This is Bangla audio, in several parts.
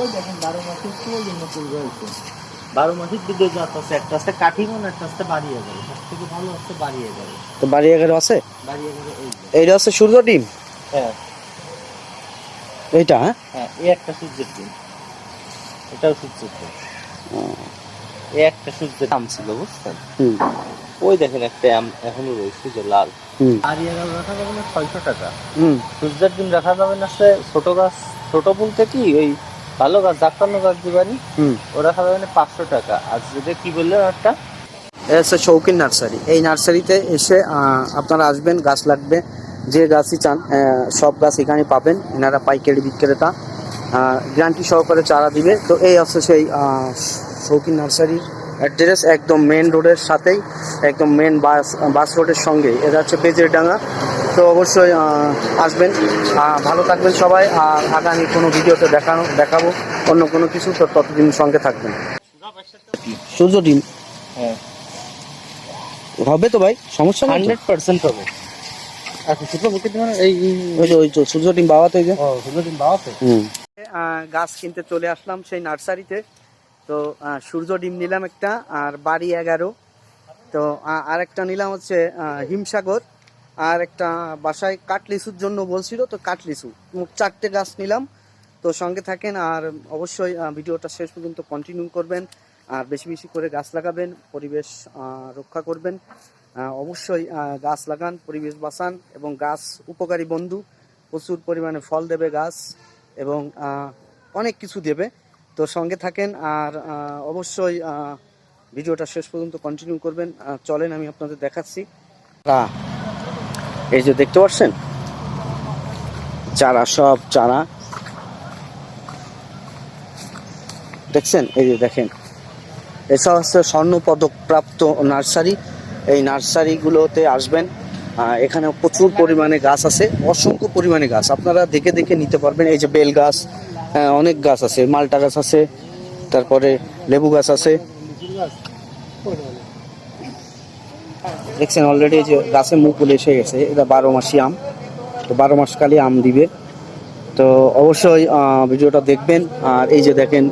ওই দেখেন 12 মাসের তো ওই জন্য করে রয়েছে। 12 মাসের দুটো জাত আছে, একটা আছে কাঠিমন, একটা আছে বাড়িয়ে যাবে। সব থেকে ভালো হচ্ছে বাড়িয়ে যাবে। তো বাড়ি 11 আছে, বাড়িয়ে যাবে এই যে। এইটা হচ্ছে সূর্য ডিম। হ্যাঁ এইটা হ্যাঁ হ্যাঁ, এই একটা সূর্যের ডিম, এটাও সূর্যের ডিম। এই একটা সূর্যের দাম ছিল বুঝছেন। ওই দেখেন একটা আম এখনো রয়েছে যে লাল। আর এগারো রাখা যাবে না 600 টাকা। সূর্যের ডিম রাখা যাবে না আছে ছোট গাছ, ছোট বলতে কি ওই ভালো গাছ জাকানো গাছ দিবানি, ও রাখা যাবে না 500 টাকা। আর যেটা কি বললেন একটা, এটা হচ্ছে শৌখিন নার্সারি। এই নার্সারিতে এসে আপনারা আসবেন, গাছ লাগবে, যে গাছই চান সব গাছ এখানে পাবেন। এনারা পাইকারি বিক্রেতা, গ্যারান্টি সহকারে চারা দিবে। তো এই হচ্ছে সেই শৌখিন নার্সারির অ্যাড্রেস, একদম মেন রোডের সাথেই, একদম মেন বাস রোডের সঙ্গে। এটা হচ্ছে বেজেরডাঙ্গা। তো অবশ্যই আসবেন, ভালো থাকবেন সবাই। আর আগামী কোনো ভিডিওতে দেখাবো অন্য কোনো কিছু। তো ততদিন সঙ্গে থাকবেন। সূর্য ডিম হ্যাঁ হবে তো ভাই, সমস্যা নেই, 100% হবে। আচ্ছা ছোট বুকে দিবেন এই ওই তো সূর্য ডিম বাওয়াতে যে ছোট ডিম বাওয়াতে। গাছ কিনতে চলে আসলাম সেই নার্সারিতে। তো সূর্য ডিম নিলাম একটা, আর বাড়ি 11। তো আরেকটা নিলাম হচ্ছে হিমসাগর, আর একটা বাসায় কাঠলিচুর জন্য বলছিল, তো কাঠলিচু। মোট 4টে গাছ নিলাম। তো সঙ্গে থাকেন, আর অবশ্যই ভিডিওটা শেষ পর্যন্ত কন্টিনিউ করবেন। আর বেশি বেশি করে গাছ লাগাবেন, পরিবেশ রক্ষা করবেন। অবশ্যই গাছ লাগান, পরিবেশ বাঁচান, এবং গাছ উপকারী বন্ধু। প্রচুর পরিমাণে ফল দেবে গাছ, এবং অনেক কিছু দেবে। তো সঙ্গে থাকেন, আর অবশ্যই ভিডিওটা শেষ পর্যন্ত কন্টিনিউ করবেন। চলেন আমি আপনাদের দেখাচ্ছি। এই যে দেখতে পাচ্ছেন চারা, সব চারা দেখছেন, এই যে দেখেন, এসব হচ্ছে স্বর্ণপদক প্রাপ্ত নার্সারি। এই নার্সারিগুলোতে আসবেন, এখানে প্রচুর পরিমাণে গাছ আছে, অসংখ্য পরিমাণে গাছ আপনারা দেখে দেখে নিতে পারবেন। এই যে বেল গাছ, অনেক গাছ আছে, মালটা গাছ আছে, তারপরে লেবু গাছ আছে, দেখছেন অলরেডি। এই যে গাছে মুকুল এসে গেছে, এটা 12 মাসি আম। তো 12 মাস কালই আম দিবে। তো অবশ্যই ভিডিওটা দেখবেন। আর এই যে দেখেন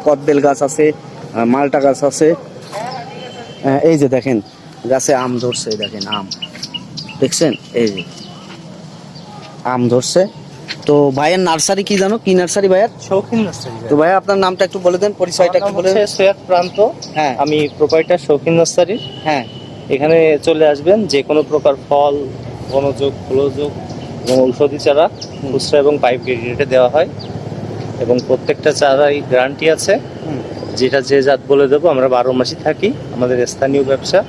কদবেল গাছ আছে, মালটা গাছ আছে। এই যে দেখেন গাছে আম ধরছে, দেখেন আম দেখছেন, এই যে আম ধরছে। তো ভাইয়ের নার্সারি কি জানো, কি নার্সারি ভাইয়ের? শৌখিন নার্সারি। তো ভাইয়া আপনার নামটা একটু বলে দেন, পরিচয়টা একটু বলে দেন। সৈয়দ প্রান্ত, হ্যাঁ আমি প্রোপাইটার শৌখিন নার্সারি। হ্যাঁ, এখানে চলে আসবেন, যে কোনো প্রকার ফল, বনযোগ, ফুলযোগ এবং ঔষধি চারা খুচরা এবং পাইপ রেটে দেওয়া হয়, এবং প্রত্যেকটা চারাই গ্যারান্টি আছে। যেটা যে জাত বলে দেবো। আমরা 12 মাসই থাকি, আমাদের স্থানীয় ব্যবসা।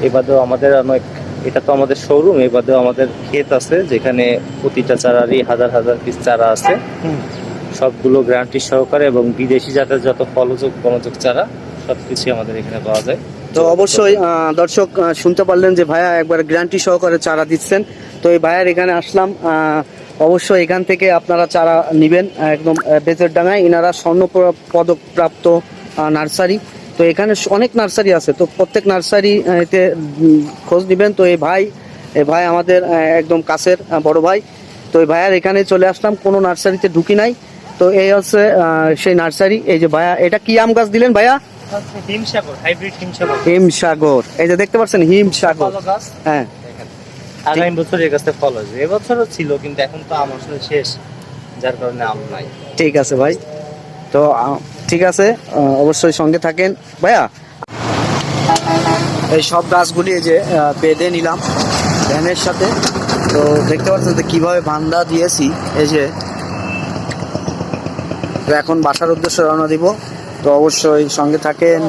এবাদেও আমাদের অনেক, এটা তো আমাদের শোরুম, এবাদেও আমাদের ক্ষেত আছে, যেখানে প্রতিটা চারারই হাজার হাজার পিস চারা আছে। সবগুলো গ্যারান্টি সহকারে, এবং বিদেশি জাতের যত ফলযোগ বনযোগ চারা সবকিছু আমাদের এখানে পাওয়া যায়। তো অবশ্যই দর্শক শুনতে পারলেন যে ভাইয়া একবার গ্যারান্টি সহকারে চারা দিচ্ছেন। তো এই ভাইয়ার এখানে আসলাম, অবশ্যই এখান থেকে আপনারা চারা নেবেন, একদম বেজেরডাঙ্গায়। এনারা স্বর্ণ পদক প্রাপ্ত নার্সারি। তো এখানে অনেক নার্সারি আছে, তো প্রত্যেক নার্সারিতে খোঁজ নেবেন। তো এই ভাই আমাদের একদম কাছের বড় ভাই। তো এই ভাইয়ার এখানে চলে আসলাম, কোনো নার্সারিতে ঢুকি নাই। তো এই হচ্ছে সেই নার্সারি। এই যে ভাইয়া, এটা কি আম গাছ দিলেন ভাইয়া? হিমসাগর, হাইব্রিড হিমসাগর। হিমসাগর, এই যে দেখতে পাচ্ছেন হিমসাগর। হ্যাঁ, আগামী বছর এর কাছে ফল হবে। এবছরও ছিল, কিন্তু এখন তো আম আসলে শেষ, যার কারণে আম নাই। ঠিক আছে ভাই। তো ঠিক আছে, অবশ্যই সঙ্গে থাকেন ভাইয়া। এই সব গাছগুলি এই যে বেঁধে নিলাম ভ্যানের সাথে। তো দেখতে পাচ্ছেন যে কীভাবে বান্ধা দিয়েছি। এই যে তো এখন বাসার উদ্দেশ্যে রওনা দিব। তো অবশ্যই সঙ্গে থাকেন।